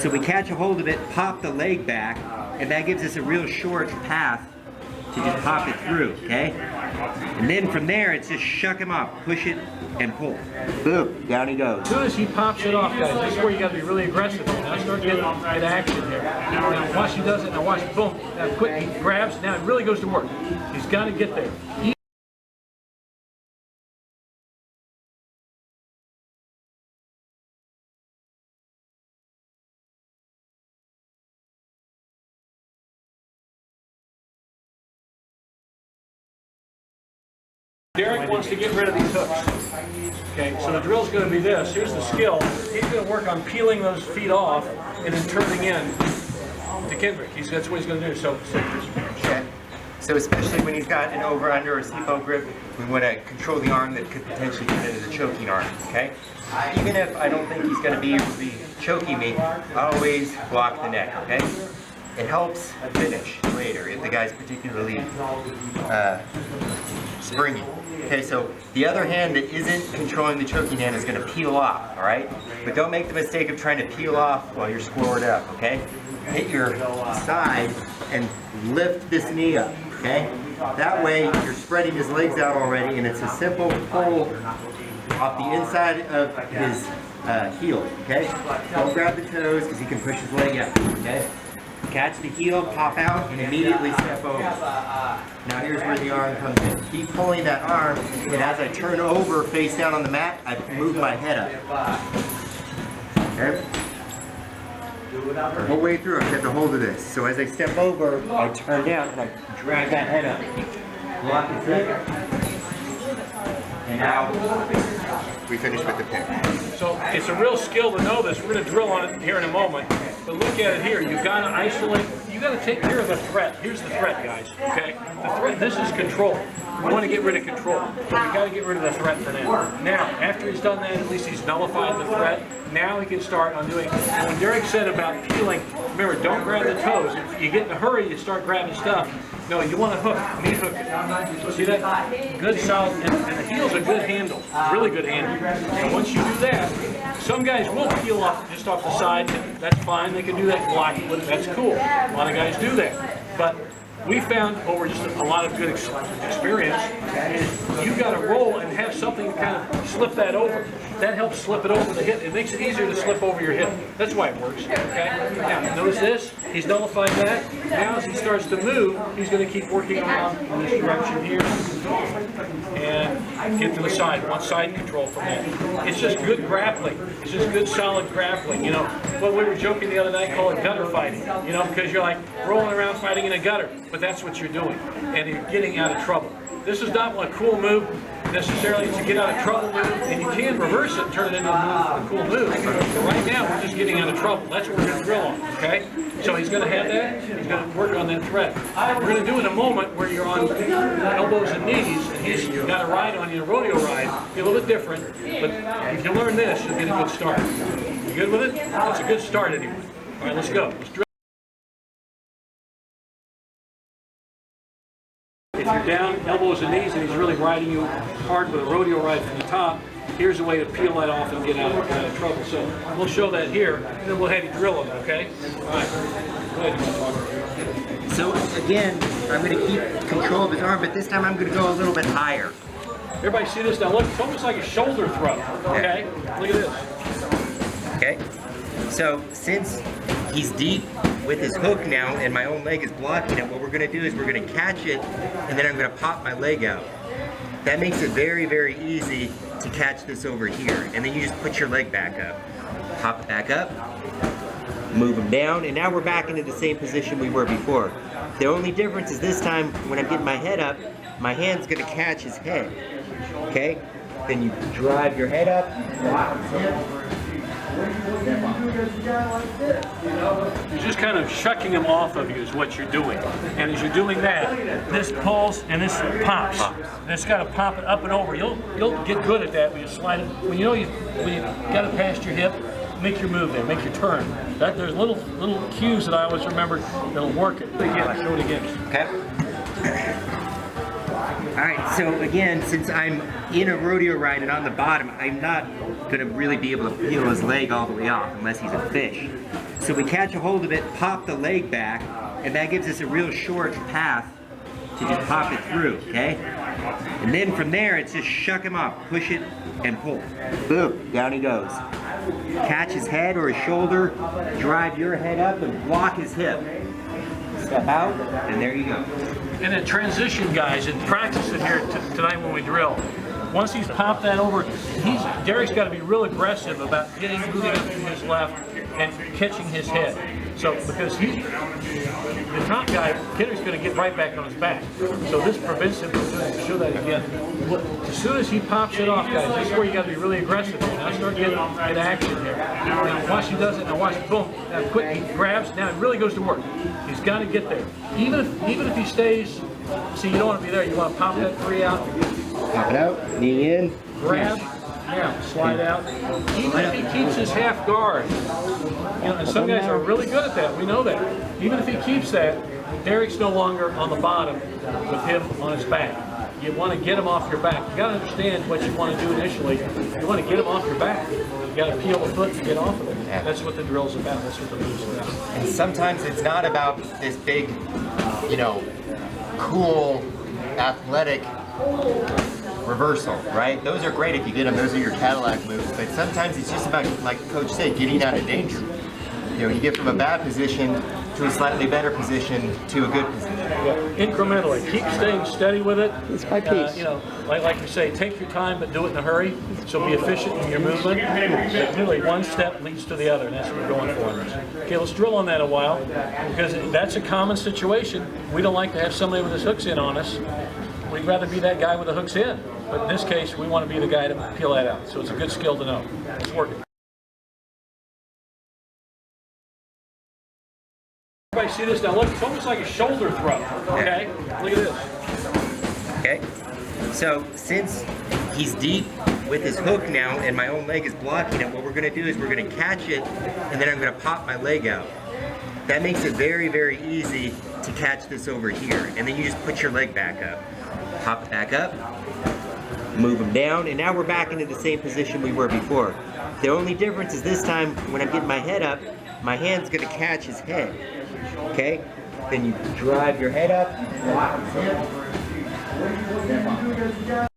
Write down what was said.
So we catch a hold of it, pop the leg back, and that gives us a real short path to just pop it through, okay? And then from there, it's just shuck him off, push it, and pull. Boom, down he goes. As soon as he pops it off, guys, this is where you got to be really aggressive. Now start getting good action here. Now watch he does it, now watch, boom. Now quick, he grabs, now it really goes to work. He's got to get there. Derek wants to get rid of these hooks. Okay, so the drill's going to be this. Here's the skill. He's going to work on peeling those feet off and then turning in to Kendrick. That's what he's going to do. So okay. So especially when he's got an over-under or CFO grip, we want to control the arm that could potentially get into the choking arm, okay? Even if I don't think he's going to be able to be choking me, I always block the neck, okay? It helps finish later if the guy's particularly springy. Okay, so the other hand that isn't controlling the choking hand is going to peel off, all right? But don't make the mistake of trying to peel off while you're squared up, okay? Hit your side and lift this knee up, okay? That way you're spreading his legs out already, and it's a simple pull off the inside of his heel, okay? Don't grab the toes because he can push his leg out, okay? Catch the heel, pop out, and immediately step over. Now here's where the arm comes in. Keep pulling that arm, and as I turn over face down on the mat, I move my head up. Okay? The whole way through, I've got the hold of this. So as I step over, I turn down and I drag that head up. Block the trigger. And now we finish with the pick. So it's a real skill to know this. We're going to drill on it here in a moment. But look at it here. You've got to isolate. You've got to take care of the threat. Here's the threat, guys. Okay? The threat, this is control. We want to get rid of control. But we've got to get rid of the threat for now. Now, after he's done that, at least he's nullified the threat. Now he can start on doing, when Derek said about peeling, remember, don't grab the toes. If you get in a hurry, you start grabbing stuff. No, you want to hook, knee hook it. See that? Good, solid, and the heel's a good handle, really good handle. And once you do that, some guys will peel off just off the side. That's fine, they can do that blocking with it. That's cool. A lot of guys do that. But we found over just a lot of good experience is you got to roll and have something to kind of slip that over. That helps slip it over the hip. It makes it easier to slip over your hip. That's why it works. Okay. Now notice this. He's nullified that. Now as he starts to move, he's going to keep working around in this direction here and get to the side. One side control from that. It's just good grappling. It's just good solid grappling. You know what we were joking the other night, call it gutter fighting. You know, because you're like rolling around fighting in a gutter, but that's what you're doing, and you're getting out of trouble. This is not a cool move necessarily to get out of trouble move, and you can reverse it and turn it into a cool move. But right now, we're just getting out of trouble. That's what we're going to drill on, okay? So he's going to have that. He's going to work on that threat. We're going to do in a moment where you're on elbows and knees, and he's got a ride on you, a rodeo ride. Be a little bit different, but if you learn this, you'll get a good start. You good with it? That's a good start anyway. All right, let's go. Let's drill. If you're down, elbows and knees, and he's really riding you hard with a rodeo ride from the top, here's a way to peel that off and get out of trouble. So we'll show that here, and then we'll have you drill it, okay? All right. Go ahead. So again, I'm going to keep control of his arm, but this time I'm going to go a little bit higher. Everybody see this now? Look, it's almost like a shoulder throw, okay? Look at this. Okay. So since he's deep with his hook now and my own leg is blocking it, what we're going to do is we're going to catch it and then I'm going to pop my leg out. That makes it very, very easy to catch this over here. And then you just put your leg back up. Pop it back up, move him down, and now we're back into the same position we were before. The only difference is this time when I'm getting my head up, my hand's going to catch his head. Okay? Then you drive your head up, block his hip. You're just kind of shucking them off of you is what you're doing. And as you're doing that, this pulls and this pops. And it's got to pop it up and over. You'll get good at that when you slide it. When you know you've got it past your hip, make your move there, make your turn. There's little cues that I always remember that'll work it. Again, show it again. Okay. Alright, so again, since I'm in a rodeo ride and on the bottom, I'm not gonna really be able to peel his leg all the way off unless he's a fish. So we catch a hold of it, pop the leg back, and that gives us a real short path to just pop it through, okay? And then from there, it's just shuck him up, push it, and pull. Boom, down he goes. Catch his head or his shoulder, drive your head up and block his hip. Step out, and there you go. And then transition, guys, and practice it here tonight when we drill. Once he's popped that over, Derek's got to be real aggressive about moving up to his left and catching his head. So, because the top guy, Kenner's going to get right back on his back. So this prevents him from doing it. Show that again. As soon as he pops it off, guys, this is where you got to be really aggressive. Now start getting in action here. Now watch he does it. Now watch, boom. Now quick, he grabs. Now it really goes to work. He's got to get there. Even if he stays, see, you don't want to be there. You want to pop that 3 out. Pop it out, knee in. Grab. Yeah, slide out. Even if he keeps his half guard, and some guys are really good at that. We know that. Even if he keeps that, Derek's no longer on the bottom with him on his back. You want to get him off your back. You got to understand what you want to do initially. You want to get him off your back. You got to peel the foot to get off of it. That's what the drill's about. That's what the move's about. And sometimes it's not about this big, cool, athletic reversal, right? Those are great if you get them. Those are your Cadillac moves. But sometimes it's just about, like Coach said, getting out of danger. You get from a bad position to a slightly better position to a good position. Yeah. Incrementally. Keep staying steady with it. Piece by piece. Like we say, take your time, but do it in a hurry. So be efficient in your movement. But really, one step leads to the other, and that's what we're going for. Okay, let's drill on that a while, because that's a common situation. We don't like to have somebody with his hooks in on us. We'd rather be that guy with the hooks in. But in this case, we want to be the guy to peel that out. So it's a good skill to know. It's working. Everybody see this now? Look, it's almost like a shoulder throw. Okay? Look at this. Okay? So since he's deep with his hook now and my own leg is blocking it, what we're going to do is we're going to catch it and then I'm going to pop my leg out. That makes it very, very easy to catch this over here. And then you just put your leg back up. Pop it back up, move them down, and now we're back into the same position we were before. The only difference is this time when I'm getting my head up, my hand's going to catch his head. Okay? Then you drive your head up, block his head.